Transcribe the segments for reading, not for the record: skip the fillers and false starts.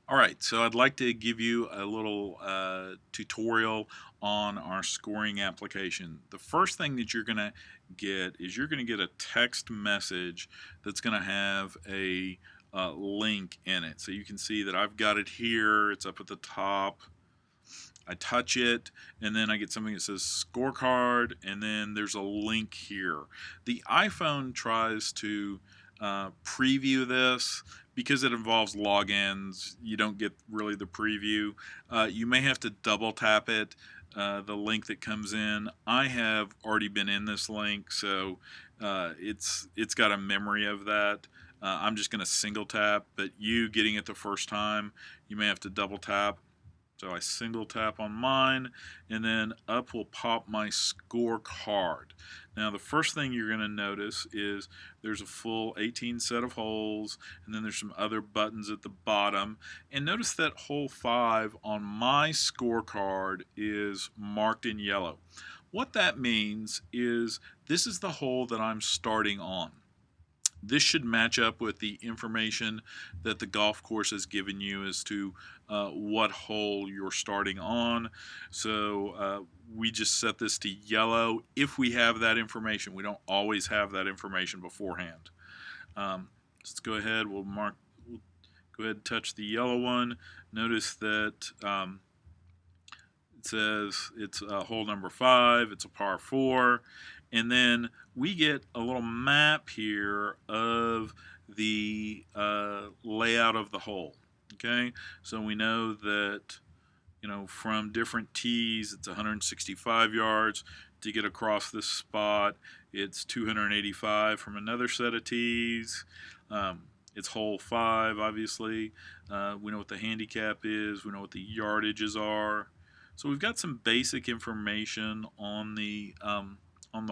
All right, so I'd like to give you a little tutorial on our scoring application. The first thing that you're going to get is you're going to get a text message that's going to have a link in it. So you can see that I've got it here. It's up at the top. I touch it, and then I get something that says scorecard, and then there's a link here. The iPhone tries to preview this because it involves logins. You don't get really the preview. You may have to double tap it. The link that comes in. I have already been in this link, so it's got a memory of that. I'm just going to single tap, but you getting it the first time, you may have to double tap. So I single tap on mine, and then up will pop my scorecard. Now the first thing you're going to notice is there's a full 18 set of holes, and then there's some other buttons at the bottom. And notice that hole 5 on my scorecard is marked in yellow. What that means is this is the hole that I'm starting on. This should match up with the information that the golf course has given you as to what hole you're starting on. So we just set this to yellow if we have that information. We don't always have that information beforehand. Let's go ahead. We'll go ahead and touch the yellow one. Notice that it says it's hole number 5. It's a par 4. And then we get a little map here of the layout of the hole. Okay, so we know that from different tees it's 165 yards to get across this spot. It's 285 from another set of tees. It's hole 5, obviously. We know what the handicap is. We know what the yardages are. So we've got some basic information on the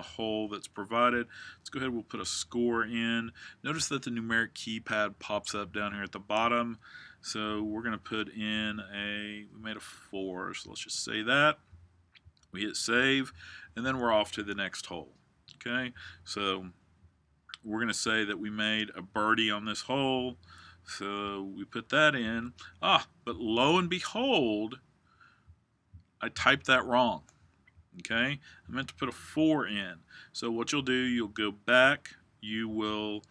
hole that's provided. Let's go ahead, we'll put a score in. Notice that the numeric keypad pops up down here at the bottom. So we're going to put in we made a 4, so let's just say that. We hit save, and then we're off to the next hole. Okay, so we're going to say that we made a birdie on this hole. So we put that in. But lo and behold, I typed that wrong. Okay, I meant to put a 4 in. So what you'll do, you'll go back, you will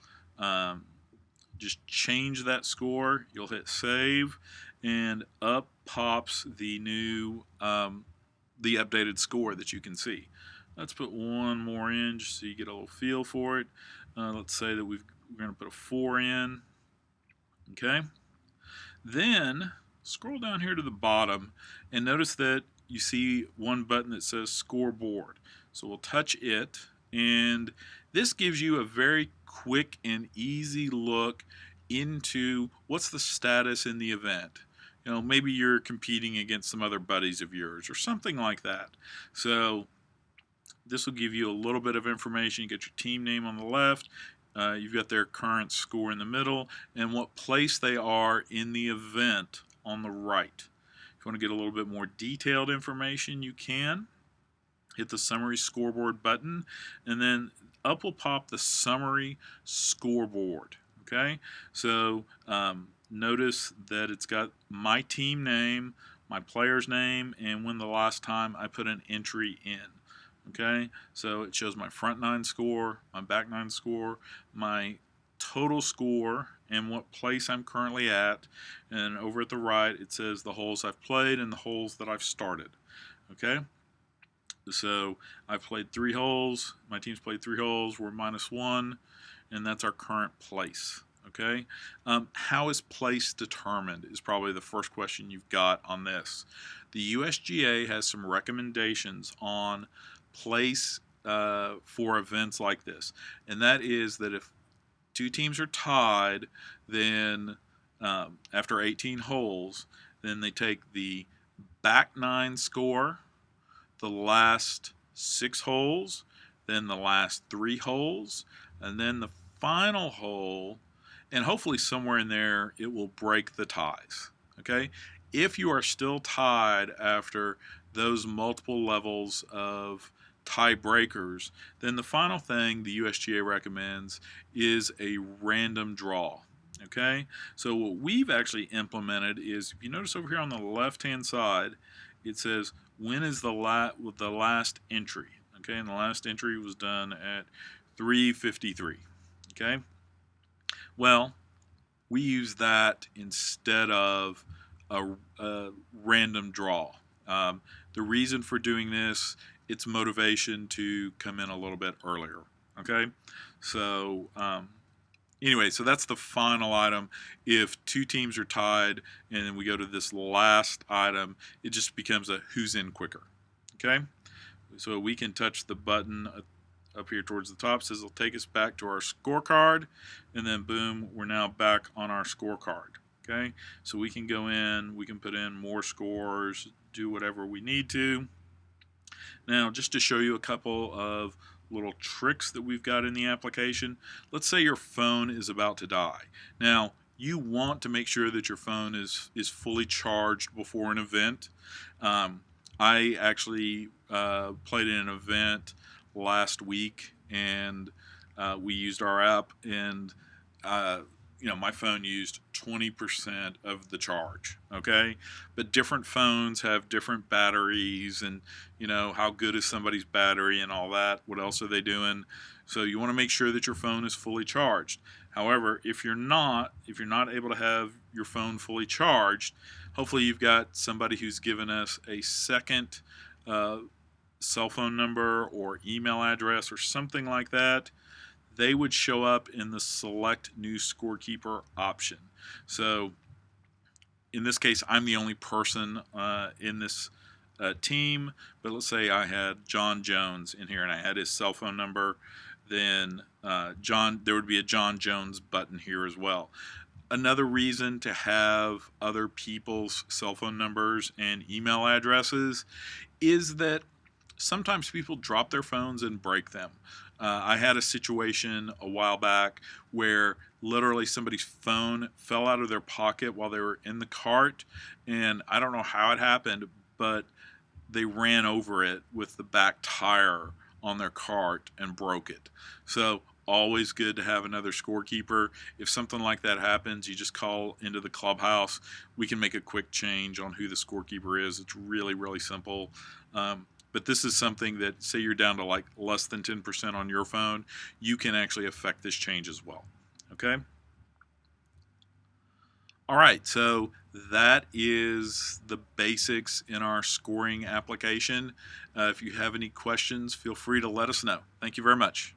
just change that score, you'll hit save, and up pops the new, the updated score that you can see. Let's put one more in just so you get a little feel for it. Let's say that we're going to put a 4 in. Okay, then scroll down here to the bottom and notice that you see one button that says scoreboard. So we'll touch it, and this gives you a very quick and easy look into what's the status in the event. Maybe you're competing against some other buddies of yours or something like that. So this will give you a little bit of information. You get your team name on the left, you've got their current score in the middle, and what place they are in the event on the right. If you want to get a little bit more detailed information, you can. Hit the summary scoreboard button, and then up will pop the summary scoreboard. Okay, so notice that it's got my team name, my player's name, and when the last time I put an entry in. Okay, so it shows my front 9 score, my back 9 score, my total score, and what place I'm currently at. And over at the right it says the holes I've played and the holes that I've started. Okay, so I've played 3 holes, my team's played 3 holes, we're -1, and that's our current place. Okay, how is place determined is probably the first question you've got on this. The USGA has some recommendations on place for events like this, and that is that if 2 teams are tied, then after 18 holes, then they take the back 9 score, the last 6 holes, then the last 3 holes, and then the final hole, and hopefully somewhere in there it will break the ties. Okay, if you are still tied after those multiple levels of tiebreakers, then the final thing the USGA recommends is a random draw. Okay, so what we've actually implemented is, if you notice over here on the left-hand side, it says when is the last entry. Okay, and the last entry was done at 3:53. Okay, well, we use that instead of a random draw. The reason for doing this, it's motivation to come in a little bit earlier. Okay, so anyway, so that's the final item. If two teams are tied and then we go to this last item, it just becomes a who's in quicker. Okay, so we can touch the button up here towards the top. It says it'll take us back to our scorecard, and then boom, we're now back on our scorecard. Okay, so we can go in, we can put in more scores, do whatever we need to. Now, just to show you a couple of little tricks that we've got in the application, let's say your phone is about to die. Now, you want to make sure that your phone is fully charged before an event. I actually played in an event last week, and we used our app, and my phone used 20% of the charge. Okay, but different phones have different batteries, and how good is somebody's battery and all that. What else are they doing? So you want to make sure that your phone is fully charged. However, if you're not able to have your phone fully charged, hopefully you've got somebody who's given us a second cell phone number or email address or something like that. They would show up in the select new scorekeeper option. So in this case, I'm the only person in this team, but let's say I had John Jones in here and I had his cell phone number, then there would be a John Jones button here as well. Another reason to have other people's cell phone numbers and email addresses is that sometimes people drop their phones and break them. I had a situation a while back where literally somebody's phone fell out of their pocket while they were in the cart, and I don't know how it happened, but they ran over it with the back tire on their cart and broke it. So always good to have another scorekeeper. If something like that happens, you just call into the clubhouse. We can make a quick change on who the scorekeeper is. It's really, really simple. But this is something that, say you're down to like less than 10% on your phone, you can actually affect this change as well. Okay? All right, so that is the basics in our scoring application. If you have any questions, feel free to let us know. Thank you very much.